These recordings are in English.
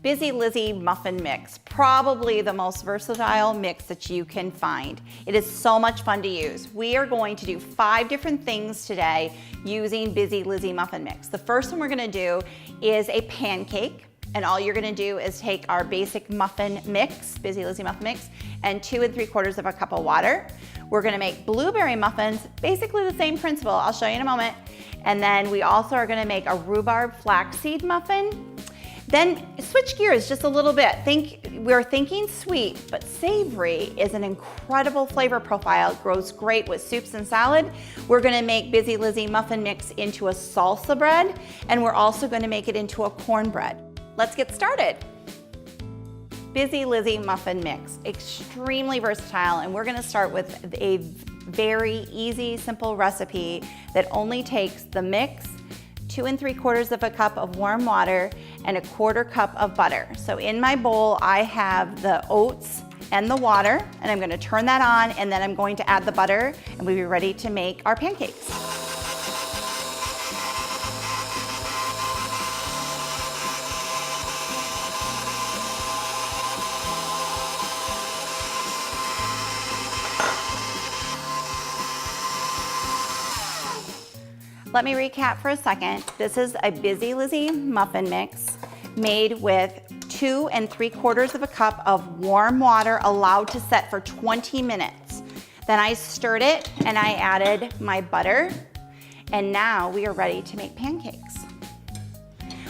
Bizzy Lizzy muffin mix, probably the most versatile mix that you can find. It is so much fun to use. We are going to do 5 different things today using Bizzy Lizzy muffin mix. The first one we're gonna do is a pancake, and all you're gonna do is take our basic muffin mix, Bizzy Lizzy muffin mix, and 2 3/4 of a cup of water. We're gonna make blueberry muffins, basically the same principle. I'll show you in a moment. And then we also are gonna make a rhubarb flaxseed muffin. Then switch gears just a little bit. We're thinking sweet, but savory is an incredible flavor profile. It goes great with soups and salad. We're gonna make Bizzy Lizzy muffin mix into a salsa bread, and we're also gonna make it into a cornbread. Let's get started. Bizzy Lizzy muffin mix, extremely versatile, and we're gonna start with a very easy, simple recipe that only takes the mix, 2 3/4 of a cup of warm water, and a 1/4 cup of butter. So in my bowl, I have the oats and the water, and I'm gonna turn that on, and then I'm going to add the butter, and we'll be ready to make our pancakes. Let me recap for a second. This is a Bizzy Lizzy muffin mix made with 2 3/4 of a cup of warm water allowed to set for 20 minutes. Then I stirred it and I added my butter, and now we are ready to make pancakes.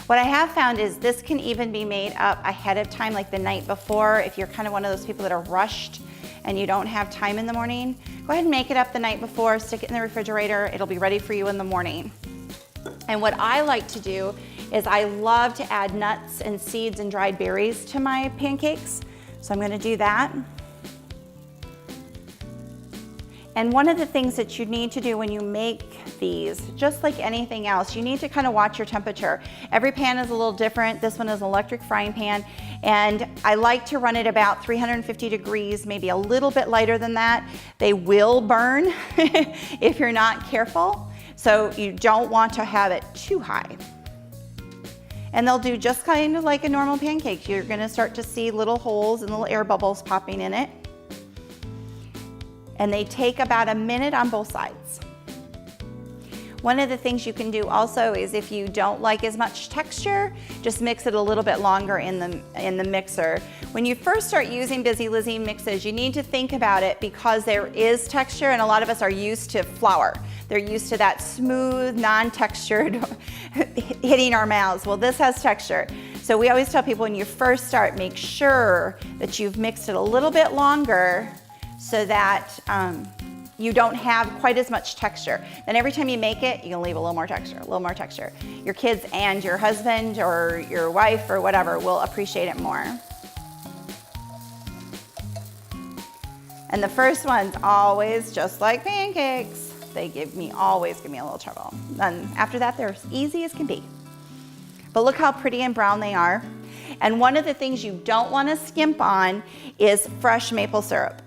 What I have found is this can even be made up ahead of time, like the night before, if you're kind of one of those people that are rushed and you don't have time in the morning. Go ahead and make it up the night before, stick it in the refrigerator, it'll be ready for you in the morning. And what I like to do is I love to add nuts and seeds and dried berries to my pancakes. So I'm gonna do that. And one of the things that you need to do when you make these, just like anything else, you need to kind of watch your temperature. Every pan is a little different. This one is an electric frying pan, and I like to run it about 350 degrees, maybe a little bit lighter than that. They will burn if you're not careful, so you don't want to have it too high. And they'll do just kind of like a normal pancake. You're gonna start to see little holes and little air bubbles popping in it. And they take about a minute on both sides. One of the things you can do also is if you don't like as much texture, just mix it a little bit longer in the mixer. When you first start using Bizzy Lizzy mixes, you need to think about it because there is texture, and a lot of us are used to flour. They're used to that smooth, non-textured hitting our mouths. Well, this has texture. So we always tell people when you first start, make sure that you've mixed it a little bit longer so that you don't have quite as much texture. Then every time you make it, you can leave a little more texture, a little more texture. Your kids and your husband or your wife or whatever will appreciate it more. And the first one's always just like pancakes. They always give me a little trouble. Then after that, they're as easy as can be. But look how pretty and brown they are. And one of the things you don't want to skimp on is fresh maple syrup.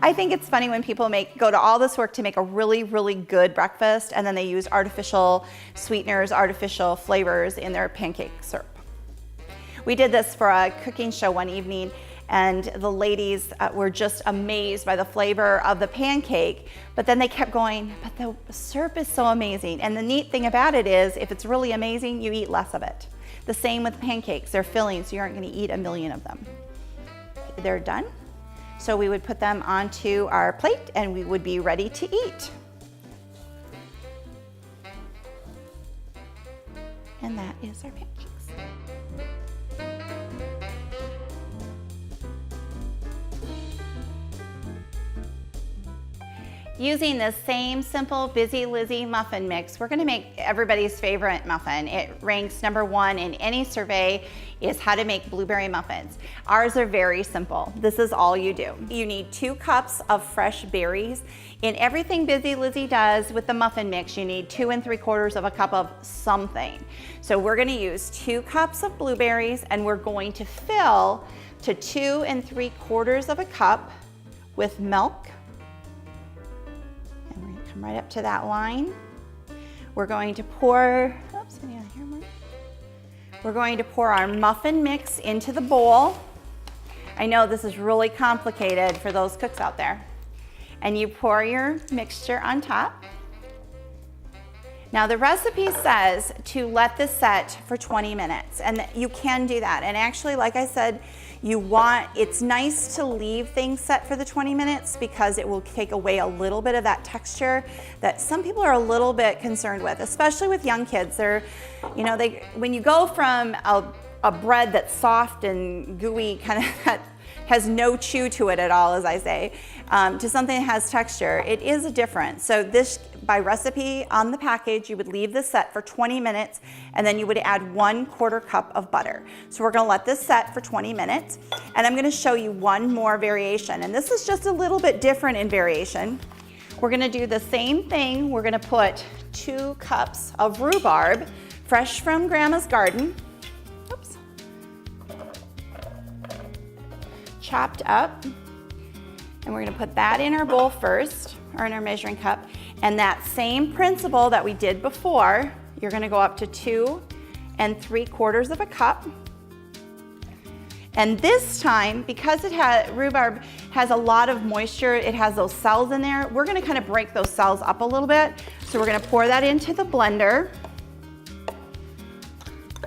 I think it's funny when people go to all this work to make a really, really good breakfast, and then they use artificial sweeteners, artificial flavors in their pancake syrup. We did this for a cooking show one evening, and the ladies were just amazed by the flavor of the pancake, but then they kept going, but the syrup is so amazing. And the neat thing about it is, if it's really amazing, you eat less of it. The same with pancakes. They're filling, so you aren't going to eat a million of them. They're done. So we would put them onto our plate and we would be ready to eat. And that is our pancakes. Using the same simple Bizzy Lizzy muffin mix, we're gonna make everybody's favorite muffin. It ranks #1 in any survey, is how to make blueberry muffins. Ours are very simple. This is all you do. You need 2 cups of fresh berries. In everything Bizzy Lizzy does with the muffin mix, you need 2 3/4 of a cup of something. So we're gonna use 2 cups of blueberries, and we're going to fill to 2 3/4 of a cup with milk. And we're gonna come right up to that line. We're going to pour, oops, I need to hear more. We're going to pour our muffin mix into the bowl. I know this is really complicated for those cooks out there. And you pour your mixture on top. Now the recipe says to let this set for 20 minutes, and you can do that. And actually, like I said, it's nice to leave things set for the 20 minutes because it will take away a little bit of that texture that some people are a little bit concerned with, especially with young kids. When you go from a bread that's soft and gooey, kind of that has no chew to it at all, as I say, to something that has texture, it is a difference. So this, by recipe on the package, you would leave this set for 20 minutes and then you would add 1/4 cup of butter. So we're gonna let this set for 20 minutes and I'm gonna show you one more variation. And this is just a little bit different in variation. We're gonna do the same thing. We're gonna put 2 cups of rhubarb, fresh from Grandma's garden. Oops. Chopped up. And we're gonna put that in our bowl first, or in our measuring cup. And that same principle that we did before, you're gonna go up to 2 3/4 cup. And this time, because rhubarb has a lot of moisture, it has those cells in there, we're gonna kind of break those cells up a little bit. So we're gonna pour that into the blender.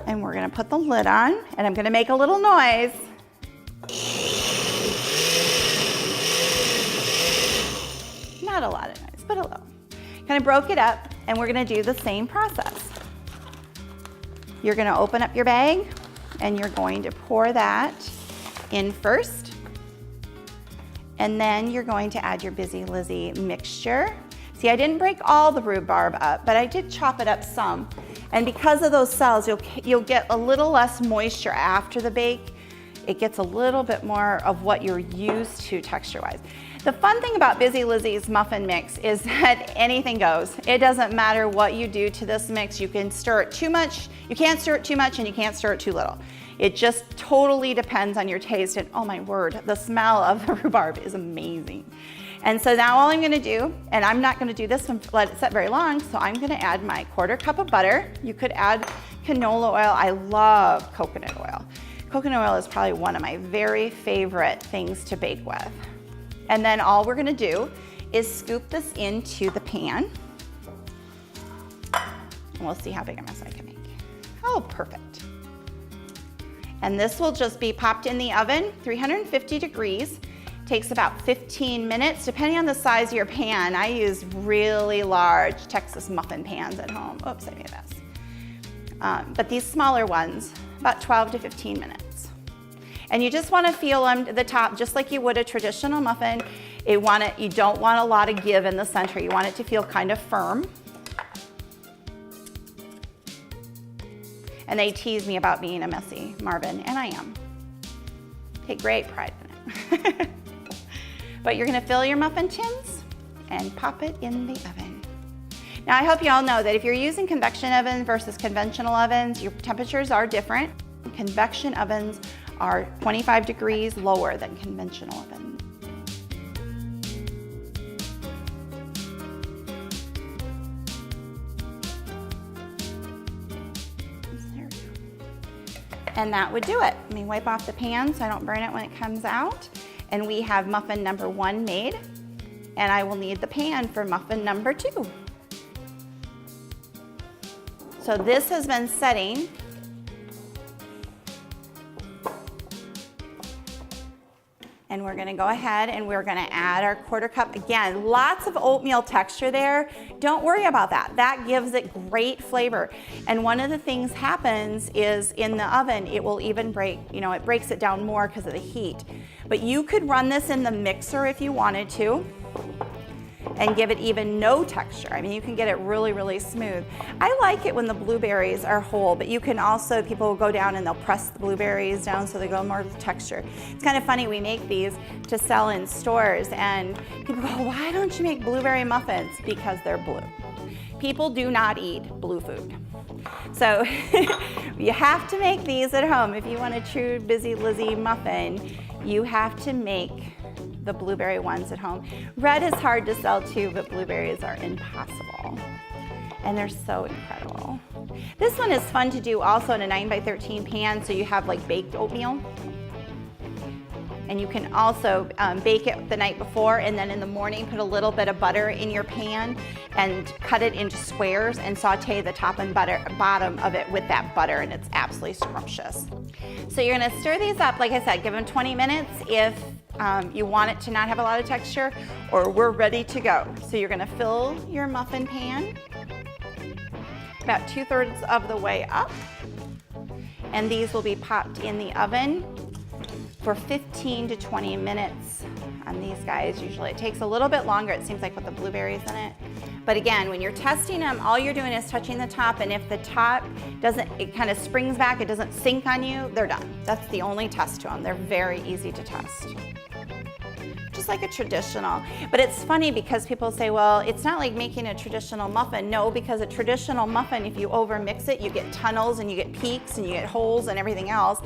And we're gonna put the lid on, and I'm gonna make a little noise. Not a lot of noise, but a little. Kind of broke it up, and we're gonna do the same process. You're gonna open up your bag, and you're going to pour that in first. And then you're going to add your Bizzy Lizzy mixture. See, I didn't break all the rhubarb up, but I did chop it up some. And because of those cells, you'll get a little less moisture after the bake. It gets a little bit more of what you're used to texture-wise. The fun thing about Bizzy Lizzy's muffin mix is that anything goes. It doesn't matter what you do to this mix. You can stir it too much, you can't stir it too much, and you can't stir it too little. It just totally depends on your taste, and oh my word, the smell of the rhubarb is amazing. And so now all I'm gonna do, and I'm not gonna do this and let it set very long, so I'm gonna add my 1/4 cup of butter. You could add canola oil. I love coconut oil. Coconut oil is probably one of my very favorite things to bake with. And then all we're gonna do is scoop this into the pan. And we'll see how big a mess I can make. Oh, perfect. And this will just be popped in the oven, 350 degrees. Takes about 15 minutes, depending on the size of your pan. I use really large Texas muffin pans at home. Oops, I made a mess. But these smaller ones, about 12 to 15 minutes. And you just want to feel the top just like you would a traditional muffin. You don't want a lot of give in the center. You want it to feel kind of firm. And they tease me about being a messy Marvin, and I am. Take great pride in it. But you're going to fill your muffin tins and pop it in the oven. Now I hope you all know that if you're using convection ovens versus conventional ovens, your temperatures are different. Convection ovens are 25 degrees lower than conventional ovens. There we go. And that would do it. Let me wipe off the pan so I don't burn it when it comes out. And we have muffin number 1 made. And I will need the pan for muffin number 2. So this has been setting. And we're gonna go ahead and we're gonna add our 1/4 cup. Again, lots of oatmeal texture there. Don't worry about that. That gives it great flavor. And one of the things happens is in the oven, it will even break, it breaks it down more because of the heat. But you could run this in the mixer if you wanted to and give it even no texture. I mean, you can get it really, really smooth. I like it when the blueberries are whole, but you can also, people will go down and they'll press the blueberries down so they go more texture. It's kind of funny, we make these to sell in stores and people go, why don't you make blueberry muffins? Because they're blue. People do not eat blue food. So you have to make these at home. If you want a true Bizzy Lizzy muffin, you have to make the blueberry ones at home. Red is hard to sell too, but blueberries are impossible. And they're so incredible. This one is fun to do also in a 9x13 pan, so you have like baked oatmeal. And you can also bake it the night before, and then in the morning put a little bit of butter in your pan and cut it into squares and saute the top and bottom of it with that butter, and it's absolutely scrumptious. So you're gonna stir these up, like I said, give them 20 minutes if you want it to not have a lot of texture, or we're ready to go. So you're gonna fill your muffin pan about 2/3 of the way up, and these will be popped in the oven for 15 to 20 minutes on these guys. Usually it takes a little bit longer, it seems like, with the blueberries in it. But again, when you're testing them, all you're doing is touching the top, and if the top doesn't, it kind of springs back, it doesn't sink on you, they're done. That's the only test to them. They're very easy to test. Just like a traditional. But it's funny because people say, well, it's not like making a traditional muffin. No, because a traditional muffin, if you over mix it, you get tunnels and you get peaks and you get holes and everything else.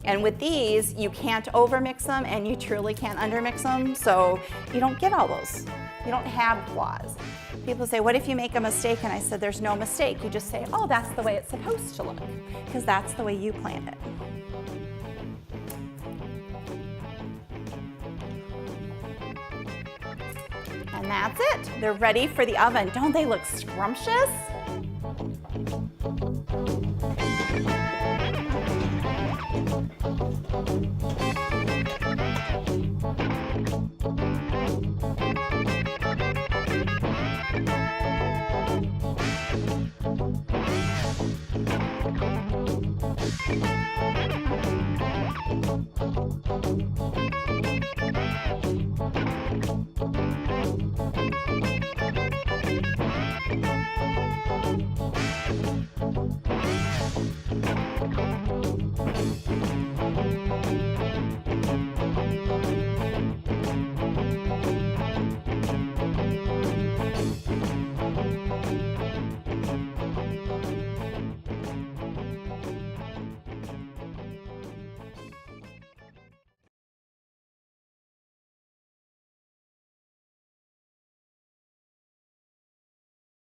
And with these, you can't over mix them and you truly can't under mix them. So you don't get all those. You don't have flaws. People say, what if you make a mistake? And I said, there's no mistake. You just say, oh, that's the way it's supposed to look, because that's the way you planned it. And that's it. They're ready for the oven. Don't they look scrumptious?